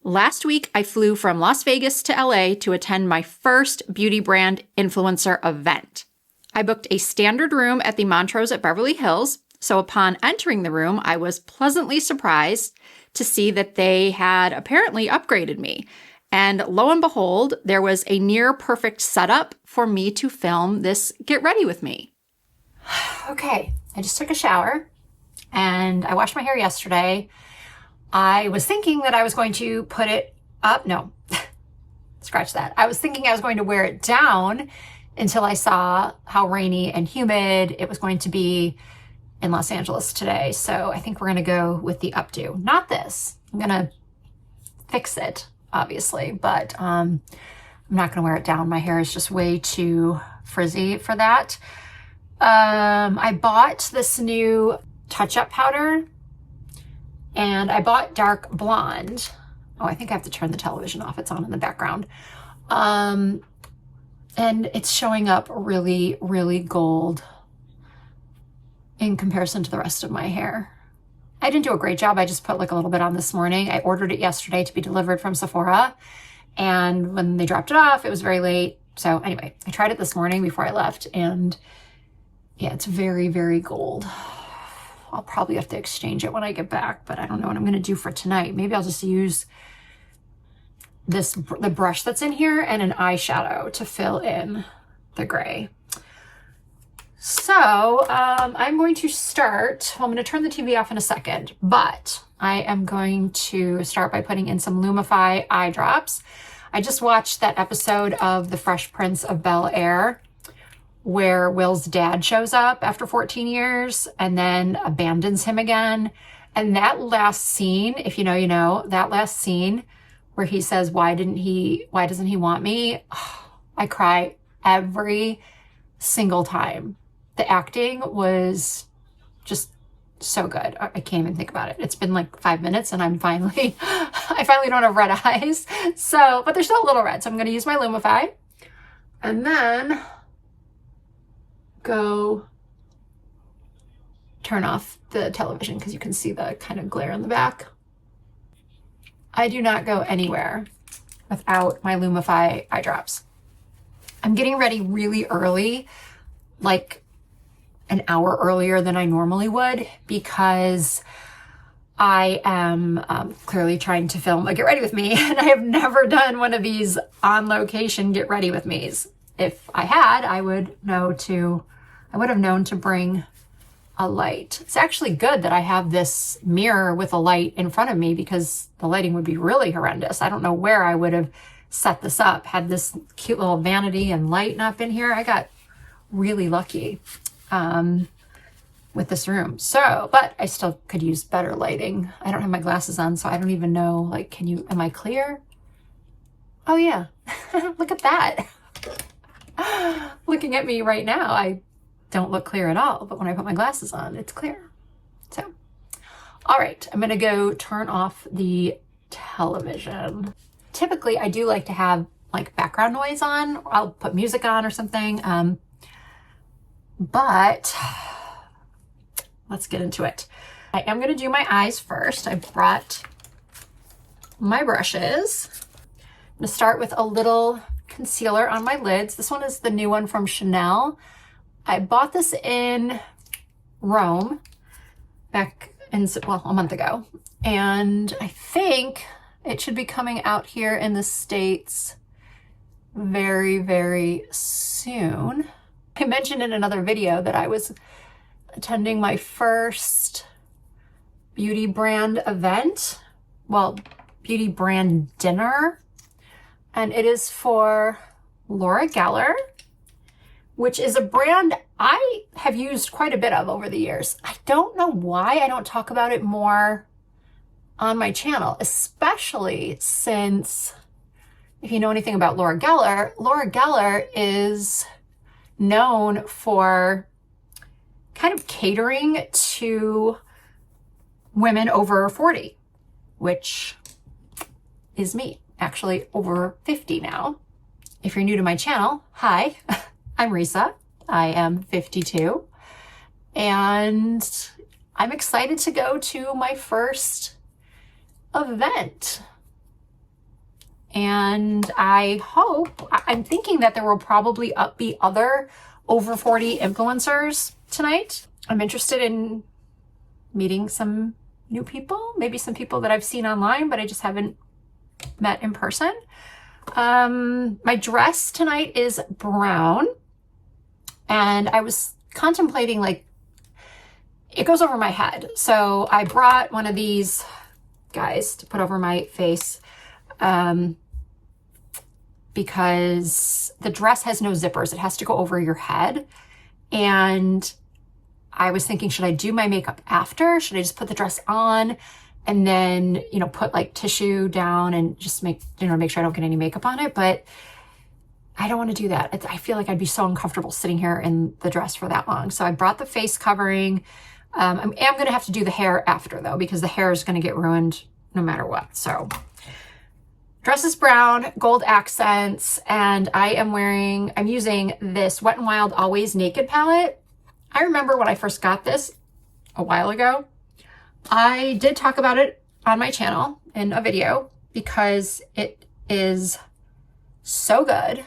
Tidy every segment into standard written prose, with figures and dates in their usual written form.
Last week, I flew from Las Vegas to LA to attend my first beauty brand influencer event. I booked a standard room at the Montrose at Beverly Hills, so upon entering the room, I was pleasantly surprised to see that they had apparently upgraded me. And lo and behold, there was a near perfect setup for me to film this Get Ready With Me. Okay, I just took a shower and I washed my hair yesterday. I was thinking that I was going to put it up. No, scratch that. I was thinking I was going to wear it down until I saw how rainy and humid it was going to be in Los Angeles today. So I think we're going to go with the updo. Not this. I'm going to fix it, obviously, but I'm not going to wear it down. My hair is just way too frizzy for that. I bought this new touch-up powder. And I bought dark blonde. Oh, I think I have to turn the television off. It's on in the background. And it's showing up really, really gold in comparison to the rest of my hair. I didn't do a great job. I just put like a little bit on this morning. I ordered it yesterday to be delivered from Sephora. And when they dropped it off, it was very late. So anyway, I tried it this morning before I left. And yeah, it's very, very gold. I'll probably have to exchange it when I get back, but I don't know what I'm going to do for tonight. Maybe I'll just use the brush that's in here and an eyeshadow to fill in the gray. So I'm going to start, well, I'm going to turn the TV off in a second, but I am going to start by putting in some Lumify eye drops. I just watched that episode of The Fresh Prince of Bel-Air where Will's dad shows up after 14 years and then abandons him again. And that last scene, if you know, you know, that last scene where he says, why doesn't he want me? Oh, I cry every single time. The acting was just so good. I can't even think about it. It's been like 5 minutes and I finally don't have red eyes. So, but they're still a little red. So I'm going to use my Lumify and then go turn off the television because you can see the kind of glare in the back. I do not go anywhere without my Lumify eye drops. I'm getting ready really early, like an hour earlier than I normally would, because I am clearly trying to film a Get Ready With Me, and I have never done one of these on location Get Ready With Me's. If I had, I would have known to bring a light. It's actually good that I have this mirror with a light in front of me because the lighting would be really horrendous. I don't know where I would have set this up. Had this cute little vanity and light not been here, I got really lucky with this room. So, but I still could use better lighting. I don't have my glasses on, so I don't even know, like, am I clear? Oh yeah, look at that. Looking at me right now, I don't look clear at all, but when I put my glasses on, it's clear. So, all right, I'm gonna go turn off the television. Typically, I do like to have like background noise on. I'll put music on or something, but let's get into it. I am gonna do my eyes first. I brought my brushes. I'm gonna start with a little concealer on my lids. This one is the new one from Chanel. I bought this in Rome back in, well, a month ago. And I think it should be coming out here in the States very, very soon. I mentioned in another video that I was attending my first beauty brand event. Well, beauty brand dinner. And it is for Laura Geller, which is a brand I have used quite a bit of over the years. I don't know why I don't talk about it more on my channel, especially since, if you know anything about Laura Geller is known for kind of catering to women over 40, which is me, actually over 50 now. If you're new to my channel, hi, I'm Risa. I am 52 and I'm excited to go to my first event. And I'm thinking that there will probably be other over 40 influencers tonight. I'm interested in meeting some new people, maybe some people that I've seen online, but I just haven't met in person. My dress tonight is brown, and I was contemplating, like, it goes over my head. So I brought one of these guys to put over my face, because the dress has no zippers. It has to go over your head. And I was thinking, should I do my makeup after? Should I just put the dress on and then, put like tissue down and just make sure I don't get any makeup on it? But I don't want to do that. I feel like I'd be so uncomfortable sitting here in the dress for that long. So I brought the face covering. I am going to have to do the hair after, though, because the hair is going to get ruined no matter what. So dress is brown, gold accents, and I'm using this Wet n Wild Always Naked palette. I remember when I first got this a while ago, I did talk about it on my channel in a video because it is so good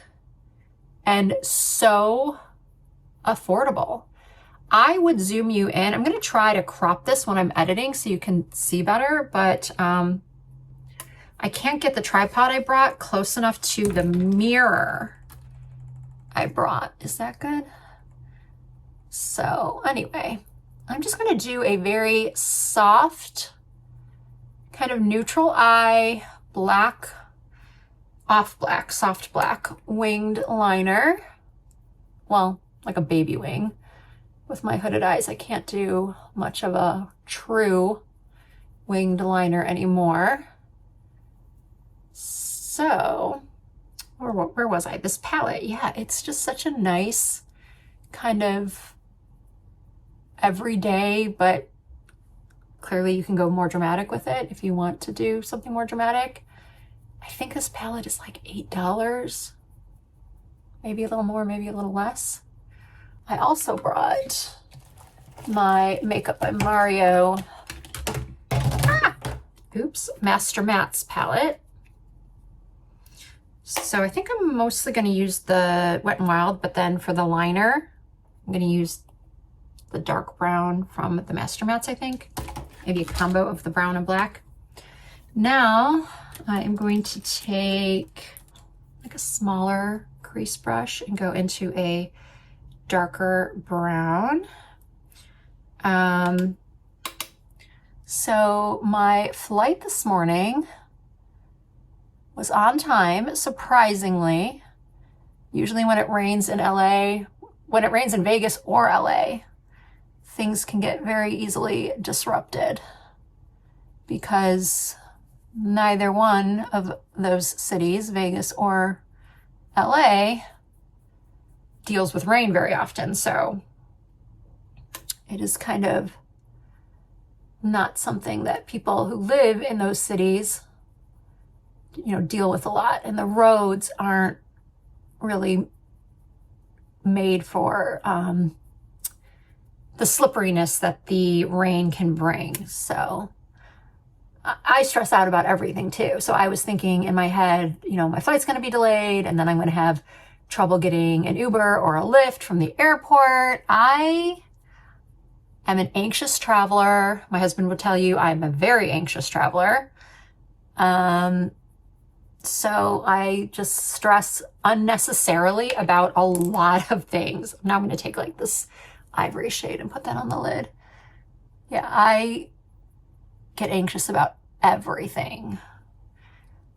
and so affordable. I would zoom you in. I'm going to try to crop this when I'm editing so you can see better, but I can't get the tripod I brought close enough to the mirror I brought. Is that good? So anyway, I'm just going to do a very soft, kind of neutral eye, soft black winged liner. Well, like a baby wing. With my hooded eyes, I can't do much of a true winged liner anymore. So, where was I? This palette, yeah, it's just such a nice kind of everyday, but clearly you can go more dramatic with it if you want to do something more dramatic. I think this palette is like $8, maybe a little more, maybe a little less. I also brought my Makeup by Mario Master Mattes palette. So I think I'm mostly going to use the Wet n Wild, but then for the liner, I'm going to use the dark brown from the Master Mattes, I think. Maybe a combo of the brown and black. Now I am going to take like a smaller crease brush and go into a darker brown. So my flight this morning was on time, surprisingly. Usually when it rains in Vegas or LA, things can get very easily disrupted because neither one of those cities, Vegas or LA, deals with rain very often. So it is kind of not something that people who live in those cities, deal with a lot. And the roads aren't really made for the slipperiness that the rain can bring. So I stress out about everything too. So I was thinking in my head, my flight's going to be delayed and then I'm going to have trouble getting an Uber or a Lyft from the airport. I am an anxious traveler. My husband would tell you I'm a very anxious traveler. So I just stress unnecessarily about a lot of things. Now I'm going to take like this ivory shade and put that on the lid. Yeah, I get anxious about everything.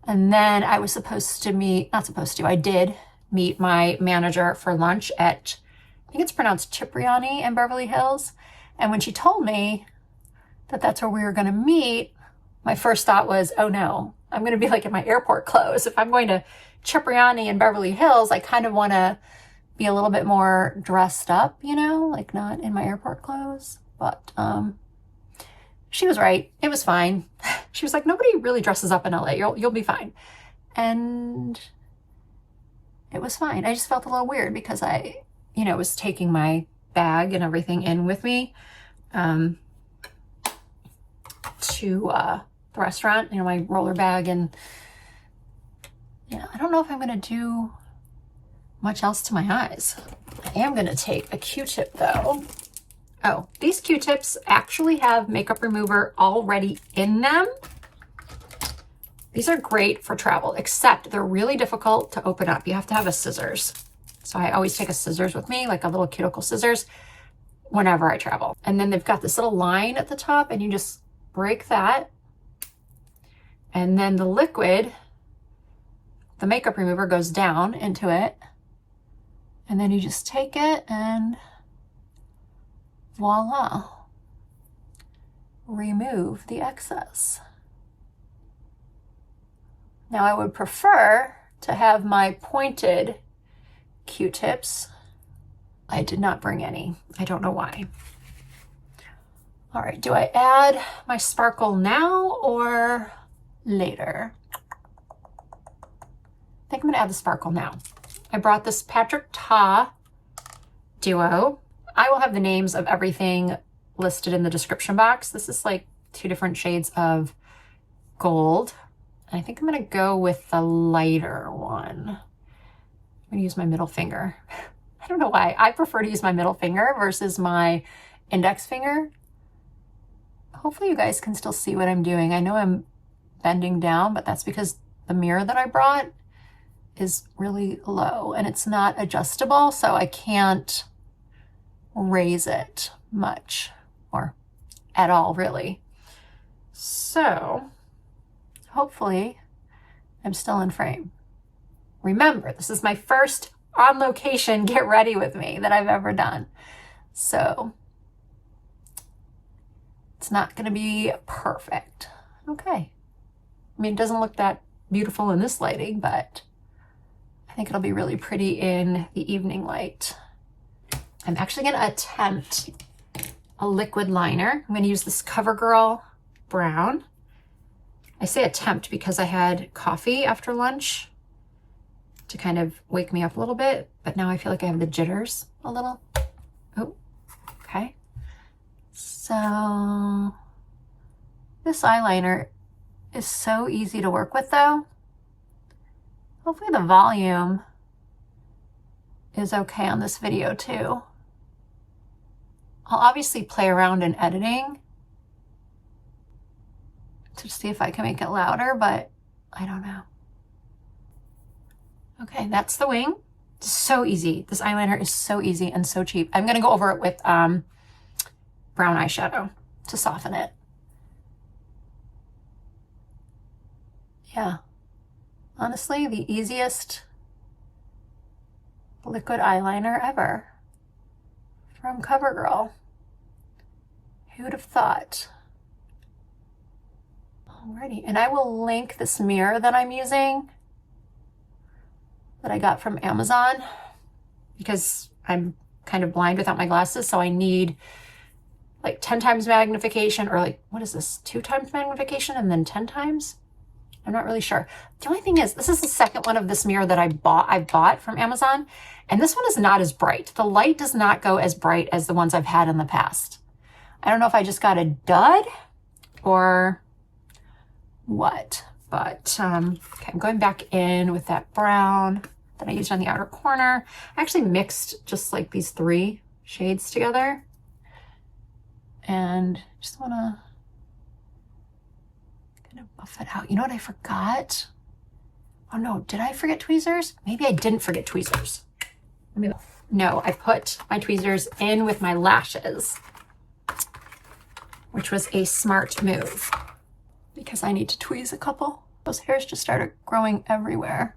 And then I was I did meet my manager for lunch at, I think it's pronounced Cipriani in Beverly Hills. And when she told me that that's where we were going to meet, my first thought was, oh no, I'm going to be like in my airport clothes. If I'm going to Cipriani in Beverly Hills, I kind of want to be a little bit more dressed up, like not in my airport clothes. But she was right. It was fine. She was like, nobody really dresses up in LA. You'll be fine. And it was fine. I just felt a little weird because I, was taking my bag and everything in with me to the restaurant, my roller bag and Yeah, I don't know if I'm gonna do much else to my eyes. I am gonna take a Q-tip though. Oh, these Q-tips actually have makeup remover already in them. These are great for travel, except they're really difficult to open up. You have to have a scissors. So I always take a scissors with me, like a little cuticle scissors, whenever I travel. And then they've got this little line at the top and you just break that. And then the liquid, the makeup remover, goes down into it. And then you just take it and voila, remove the excess. Now I would prefer to have my pointed Q-tips. I did not bring any. I don't know why. All right, do I add my sparkle now or later? I think I'm gonna add the sparkle now. I brought this Patrick Ta duo. I will have the names of everything listed in the description box. This is like 2 different shades of gold. And I think I'm gonna go with the lighter one. I'm gonna use my middle finger. I don't know why. I prefer to use my middle finger versus my index finger. Hopefully you guys can still see what I'm doing. I know I'm bending down, but that's because the mirror that I brought is really low and it's not adjustable, so I can't raise it much or at all, really. So hopefully I'm still in frame. Remember, this is my first on location get ready with me that I've ever done. So it's not gonna be perfect. Okay. I mean, it doesn't look that beautiful in this lighting, but I think it'll be really pretty in the evening light. I'm actually gonna attempt a liquid liner. I'm gonna use this CoverGirl brown. I say attempt because I had coffee after lunch to kind of wake me up a little bit, but now I feel like I have the jitters a little. Oh, okay. So this eyeliner is so easy to work with though. Hopefully the volume is okay on this video too. I'll obviously play around in editing to see if I can make it louder, but I don't know. Okay, that's the wing. It's so easy. This eyeliner is so easy and so cheap. I'm gonna go over it with brown eyeshadow to soften it. Yeah, honestly, the easiest liquid eyeliner ever from CoverGirl. Who would have thought? Alrighty, and I will link this mirror that I'm using that I got from Amazon because I'm kind of blind without my glasses, so I need like 10 times magnification, or like, what is this, 2 times magnification and then 10 times? I'm not really sure. The only thing is, this is the second one of this mirror that I've bought from Amazon, and this one is not as bright. The light does not go as bright as the ones I've had in the past. I don't know if I just got a dud or what, but okay, I'm going back in with that brown that I used on the outer corner. I actually mixed just like these 3 shades together and just wanna kind of buff it out. You know what I forgot? Oh no, did I forget tweezers? Maybe I didn't forget tweezers. No, I put my tweezers in with my lashes, which was a smart move because I need to tweeze a couple. Those hairs just started growing everywhere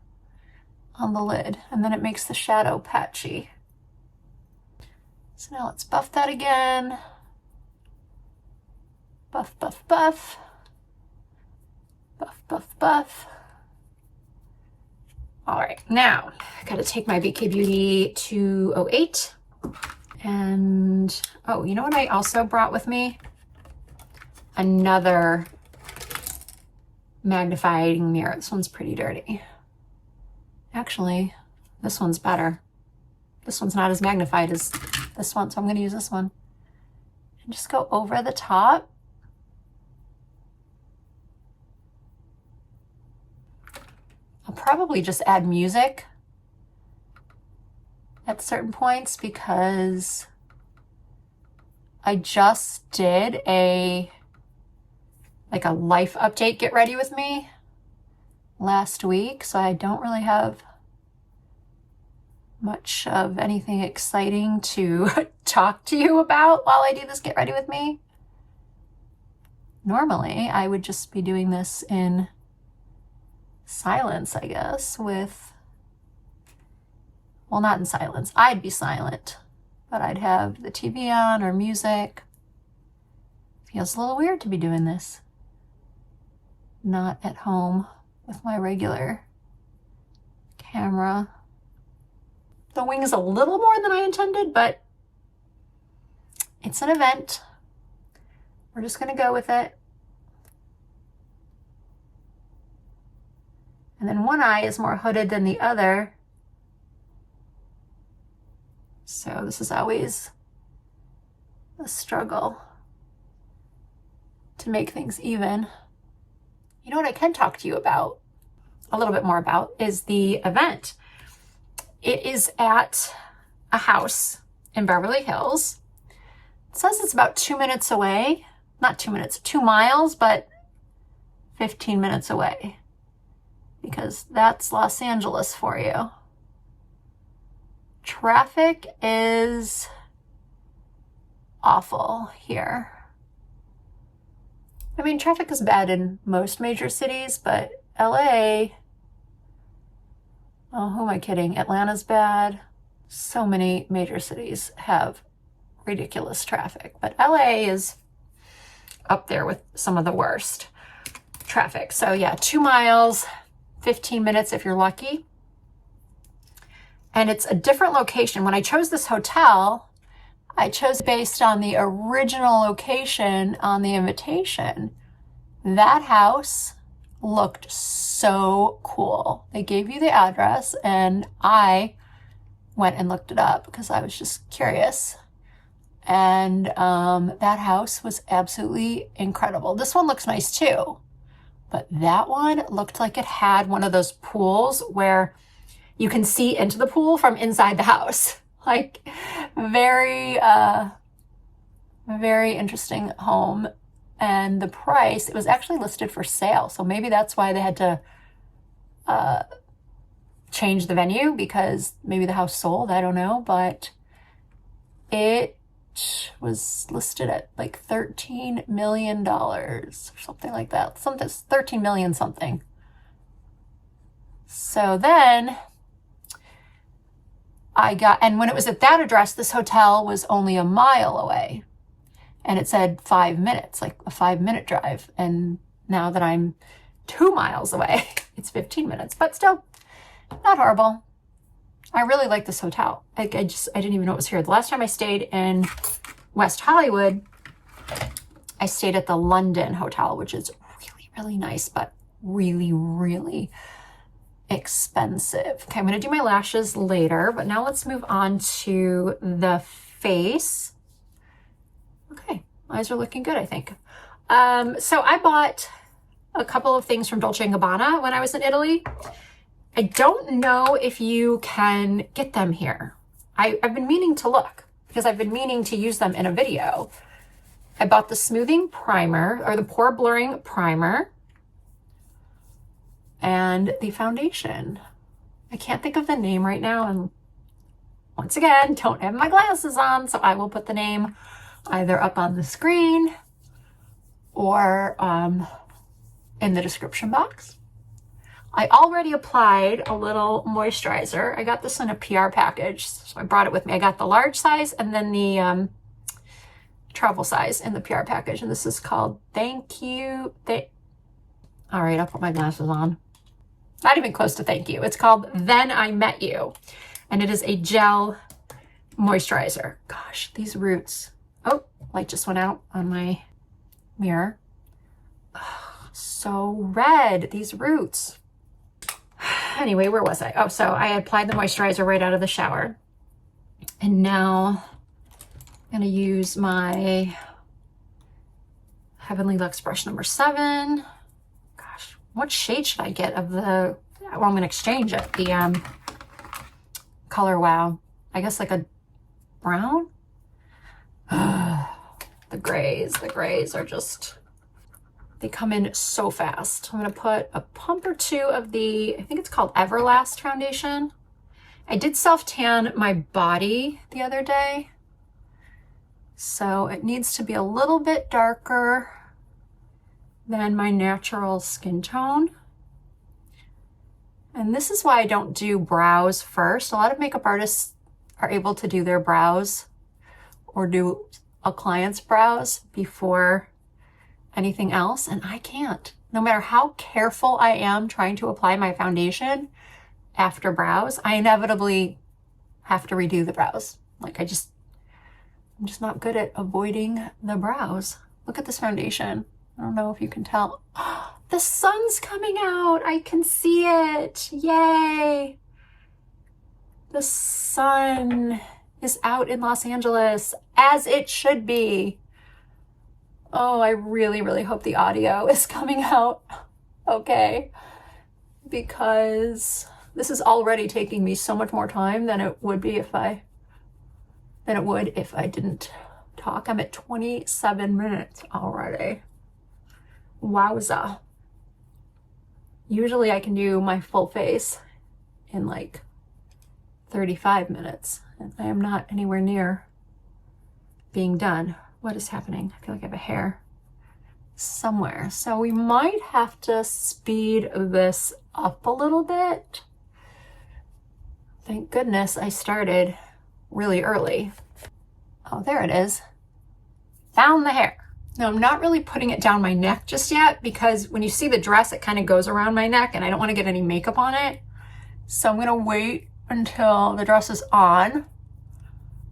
on the lid, and then it makes the shadow patchy. So now let's buff that again. Buff, buff, buff. Buff, buff, buff. All right, now I gotta take my BK Beauty 208 and, oh, you know what I also brought with me? Another magnifying mirror. This one's pretty dirty. Actually, this one's better. This one's not as magnified as this one, so I'm gonna use this one. And just go over the top. I'll probably just add music at certain points because I just did a life update, get ready with me last week. So I don't really have much of anything exciting to talk to you about while I do this get ready with me. Normally, I would just be doing this in silence, I guess, well, not in silence. I'd be silent, but I'd have the TV on or music. Feels a little weird to be doing this. Not at home with my regular camera. The wing is a little more than I intended, but it's an event. We're just going to go with it. And then one eye is more hooded than the other. So this is always a struggle to make things even. You know what I can talk to you about, a little bit more about, is the event. It is at a house in Beverly Hills. It says it's about 2 minutes away. Not 2 minutes, 2 miles, but 15 minutes away. Because that's Los Angeles for you. Traffic is awful here. I mean, traffic is bad in most major cities, but LA, oh, who am I kidding? Atlanta's bad. So many major cities have ridiculous traffic, but LA is up there with some of the worst traffic. So yeah, 2 miles, 15 minutes if you're lucky. And it's a different location. When I chose this hotel, I chose based on the original location on the invitation. That house looked so cool. They gave you the address and I went and looked it up because I was just curious. And that house was absolutely incredible. This one looks nice too, but that one looked like it had one of those pools where you can see into the pool from inside the house. Like very interesting home. And the price, it was actually listed for sale. So maybe that's why they had to change the venue, because maybe the house sold, I don't know. But it was listed at like $13 million or something like that. 13 million something. So then and when it was at that address, this hotel was only a mile away. And it said 5 minutes, like a 5-minute drive. And now that I'm 2 miles away, it's 15 minutes, but still not horrible. I really like this hotel. I didn't even know it was here. The last time I stayed in West Hollywood, I stayed at the London Hotel, which is really, really nice, but really, really expensive. Okay, I'm going to do my lashes later, but now let's move on to the face. Okay, eyes are looking good, I think. So I bought a couple of things from Dolce & Gabbana when I was in Italy. I don't know if you can get them here. I've been meaning to look because I've been meaning to use them in a video. I bought the smoothing primer, or the pore blurring primer, and the foundation. I can't think of the name right now, and once again, don't have my glasses on, so I will put the name either up on the screen or in the description box. I already applied a little moisturizer. I got this in a PR package, so I brought it with me. I got the large size and then the travel size in the PR package, and this is called Thank You. All right, I'll put my glasses on. Not even close to thank you. It's called Then I Met You, and it is a gel moisturizer. Gosh, these roots. Oh, light just went out on my mirror. Oh, so red, these roots. Anyway, where was I? Oh, so I applied the moisturizer right out of the shower. And now I'm gonna use my Heavenly Luxe brush number 7. Gosh, what shade should I get of the, well, I'm gonna exchange it. The color Wow. I guess like a brown. The grays are just, they come in so fast. I'm gonna put a pump or two of the, I think it's called Everlast foundation. I did self-tan my body the other day, so it needs to be a little bit darker than my natural skin tone. And this is why I don't do brows first. A lot of makeup artists are able to do their brows or do a client's brows before anything else, and I can't. No matter how careful I am trying to apply my foundation after brows, I inevitably have to redo the brows. Like I'm just not good at avoiding the brows. Look at this foundation. I don't know if you can tell. The sun's coming out. I can see it. Yay. The sun is out in Los Angeles, as it should be. Oh, I really, really hope the audio is coming out okay, because this is already taking me so much more time than it would if I didn't talk. I'm at 27 minutes already. Wowza. Usually I can do my full face in like 35 minutes, and I am not anywhere near being done. What is happening? I feel like I have a hair somewhere. So we might have to speed this up a little bit. Thank goodness I started really early. Oh, there it is. Found the hair. Now I'm not really putting it down my neck just yet, because when you see the dress, it kind of goes around my neck and I don't want to get any makeup on it. So I'm gonna wait until the dress is on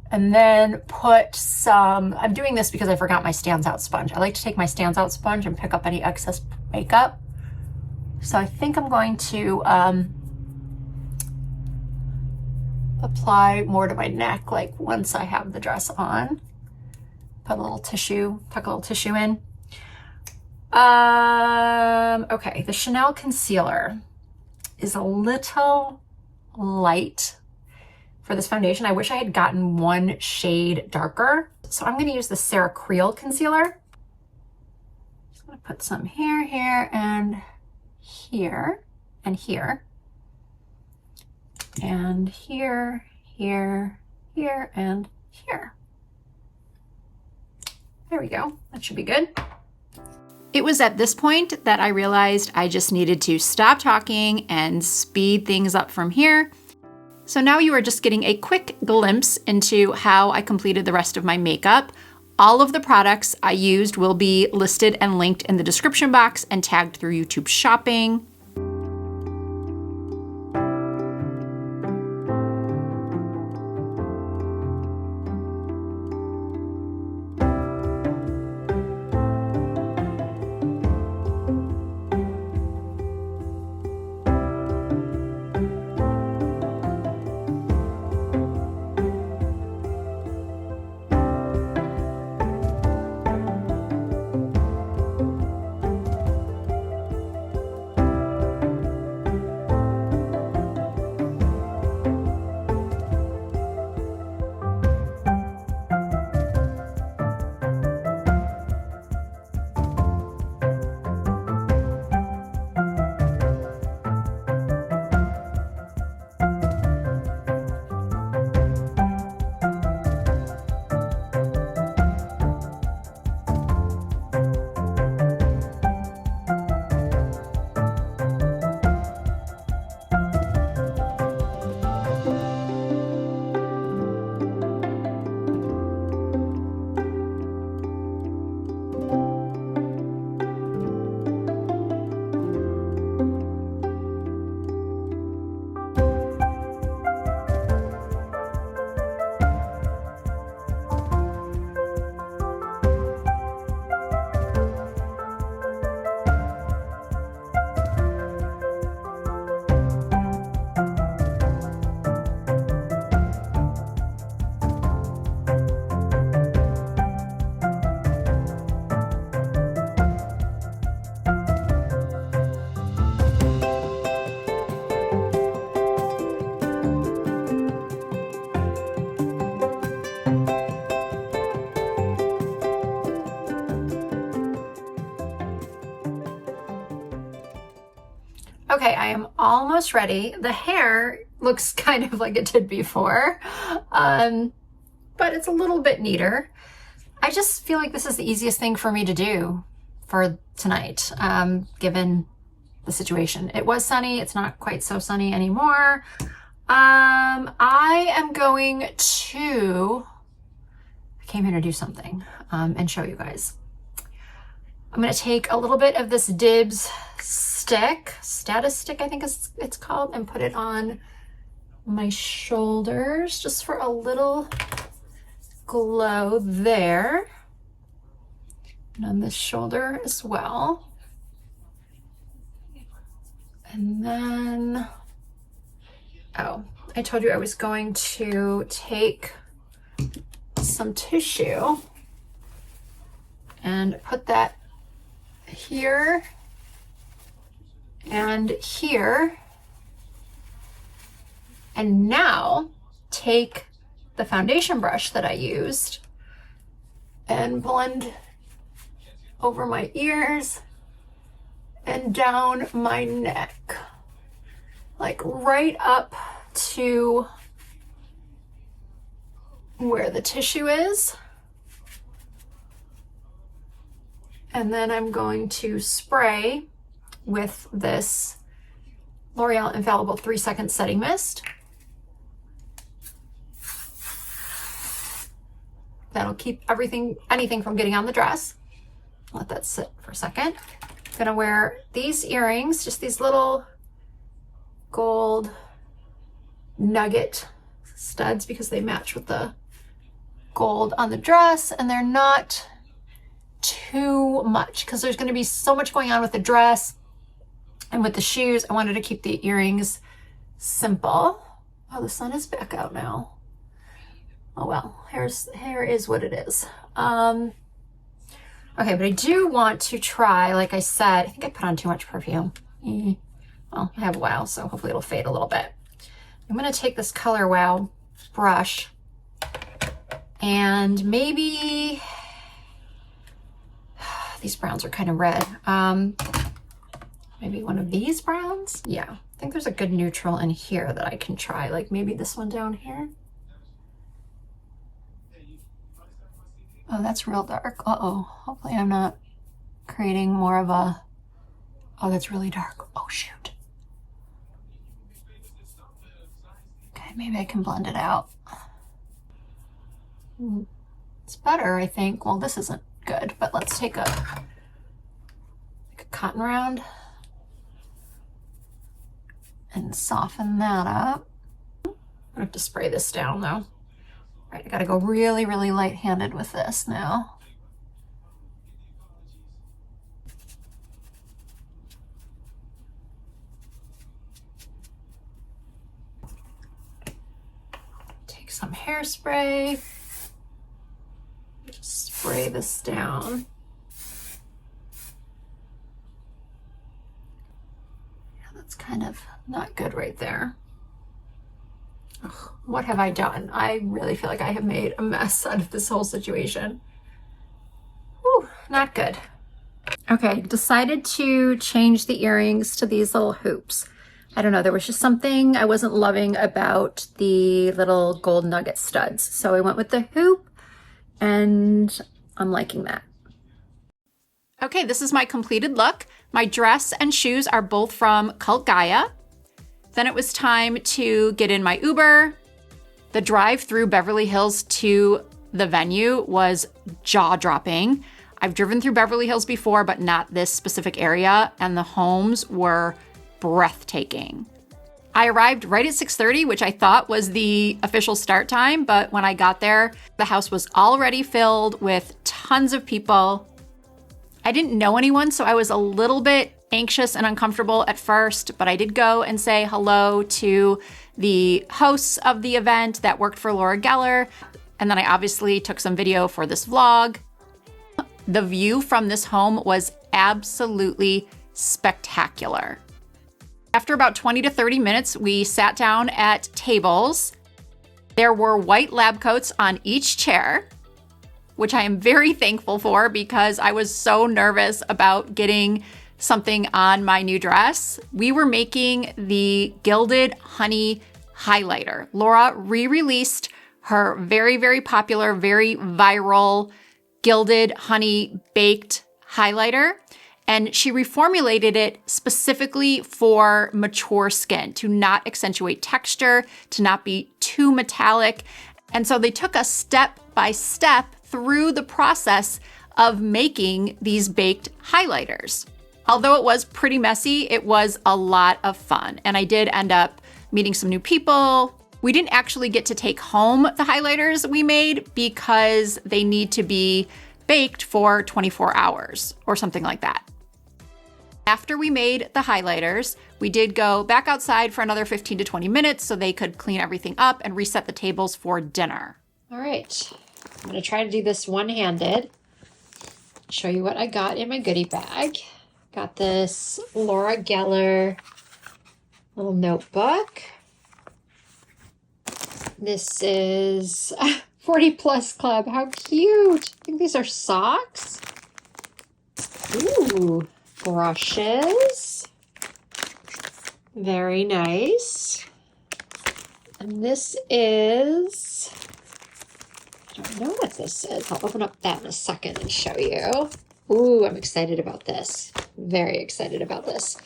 and then put some, I'm doing this because I forgot my Stands Out sponge. I like to take my Stands Out sponge and pick up any excess makeup. So I think I'm going to apply more to my neck, like once I have the dress on. Put a little tissue, tuck a little tissue in. Okay, the Chanel concealer is a little light for this foundation. I wish I had gotten one shade darker. So I'm gonna use the Sarah Creel concealer. Just gonna put some here, here, and here, and here. And here, here, here, and here. There we go. That should be good. It was at this point that I realized I just needed to stop talking and speed things up from here. So now you are just getting a quick glimpse into how I completed the rest of my makeup. All of the products I used will be listed and linked in the description box and tagged through YouTube Shopping. Okay, I am almost ready. The hair looks kind of like it did before, but it's a little bit neater. I just feel like this is the easiest thing for me to do for tonight, given the situation. It was sunny. It's not quite so sunny anymore. I am going to, I came here to do something, and show you guys. I'm going to take a little bit of this Dibs status stick, I think it's called, and put it on my shoulders just for a little glow there. And on this shoulder as well. And then, oh, I told you I was going to take some tissue and put that here and here. And now take the foundation brush that I used and blend over my ears and down my neck, like right up to where the tissue is. And then I'm going to spray with this L'Oreal Infallible 3-second setting mist. That'll keep anything from getting on the dress. Let that sit for a second. I'm gonna wear these earrings, just these little gold nugget studs because they match with the gold on the dress, and they're not too much because there's gonna be so much going on with the dress and with the shoes. I wanted to keep the earrings simple. Oh, the sun is back out now. Oh well, hair is what it is. Okay, but I do want to try, like I said, I think I put on too much perfume. Well, I have a while, so hopefully it'll fade a little bit. I'm gonna take this Color Wow brush and maybe, these browns are kind of red. Maybe one of these browns? Yeah, I think there's a good neutral in here that I can try, like maybe this one down here. Oh, that's real dark. Uh-oh. Hopefully I'm not creating more of a... Oh, that's really dark. Oh, shoot. Okay, maybe I can blend it out. It's better, I think. Well, this isn't good, but let's take a cotton round and soften that up. I'm gonna have to spray this down, though. All right, I gotta go really, really light-handed with this now. Take some hairspray, just spray this down. Yeah, that's kind of not good right there. Ugh, what have I done? I really feel like I have made a mess out of this whole situation. Whew, not good. Okay, decided to change the earrings to these little hoops. I don't know, there was just something I wasn't loving about the little gold nugget studs. So I went with the hoop and I'm liking that. Okay, this is my completed look. My dress and shoes are both from Cult Gaia. Then it was time to get in my Uber. The drive through Beverly Hills to the venue was jaw-dropping. I've driven through Beverly Hills before, but not this specific area, and the homes were breathtaking. I arrived right at 6:30, which I thought was the official start time, but when I got there, the house was already filled with tons of people. I didn't know anyone, so I was a little bit anxious and uncomfortable at first, but I did go and say hello to the hosts of the event that worked for Laura Geller. And then I obviously took some video for this vlog. The view from this home was absolutely spectacular. After about 20 to 30 minutes, we sat down at tables. There were white lab coats on each chair, which I am very thankful for because I was so nervous about getting something on my new dress. We were making the Gilded Honey highlighter. Laura re-released her very, very popular, very viral Gilded Honey Baked highlighter, and she reformulated it specifically for mature skin to not accentuate texture, to not be too metallic. And so they took us step by step through the process of making these baked highlighters. Although it was pretty messy, it was a lot of fun. And I did end up meeting some new people. We didn't actually get to take home the highlighters we made because they need to be baked for 24 hours or something like that. After we made the highlighters, we did go back outside for another 15 to 20 minutes so they could clean everything up and reset the tables for dinner. All right, I'm gonna try to do this one-handed. Show you what I got in my goodie bag. Got this Laura Geller little notebook. This is 40 Plus Club. How cute. I think these are socks. Ooh, brushes. Very nice. And this is, I don't know what this is. I'll open up that in a second and show you. Ooh, I'm excited about this. Very excited about this.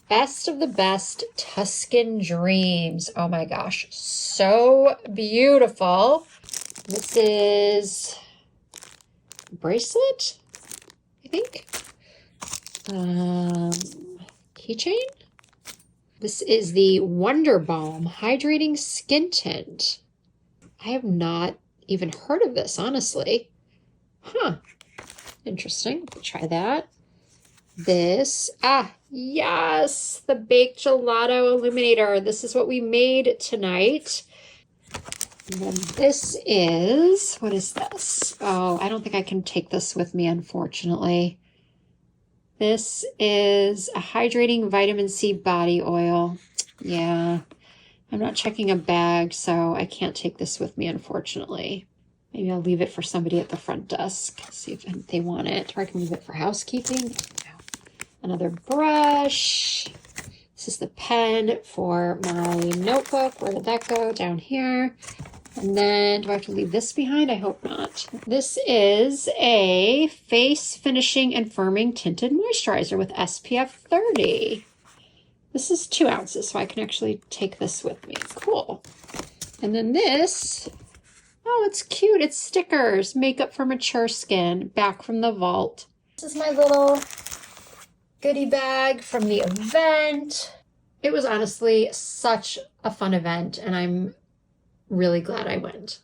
Best of the Best Tuscan Dreams. Oh my gosh, so beautiful. This is a bracelet, I think. Keychain. This is the Wonder Balm Hydrating Skin Tint. I have not even heard of this, honestly. Huh. Interesting. Try that. This, yes, the Baked Gelato Illuminator. This is what we made tonight. And then this is, what is this? Oh, I don't think I can take this with me, unfortunately. This is a hydrating vitamin C body oil. Yeah, I'm not checking a bag, so I can't take this with me, unfortunately. Maybe I'll leave it for somebody at the front desk, see if they want it, or I can leave it for housekeeping. Another brush. This is the pen for my notebook. Where did that go? Down here. And then, do I have to leave this behind? I hope not. This is a Face Finishing and Firming Tinted Moisturizer with SPF 30. This is 2 ounces, so I can actually take this with me. Cool. And then this, oh, it's cute. It's stickers. Makeup for Mature Skin, back from the vault. This is my little goodie bag from the event. It was honestly such a fun event, and I'm really glad I went.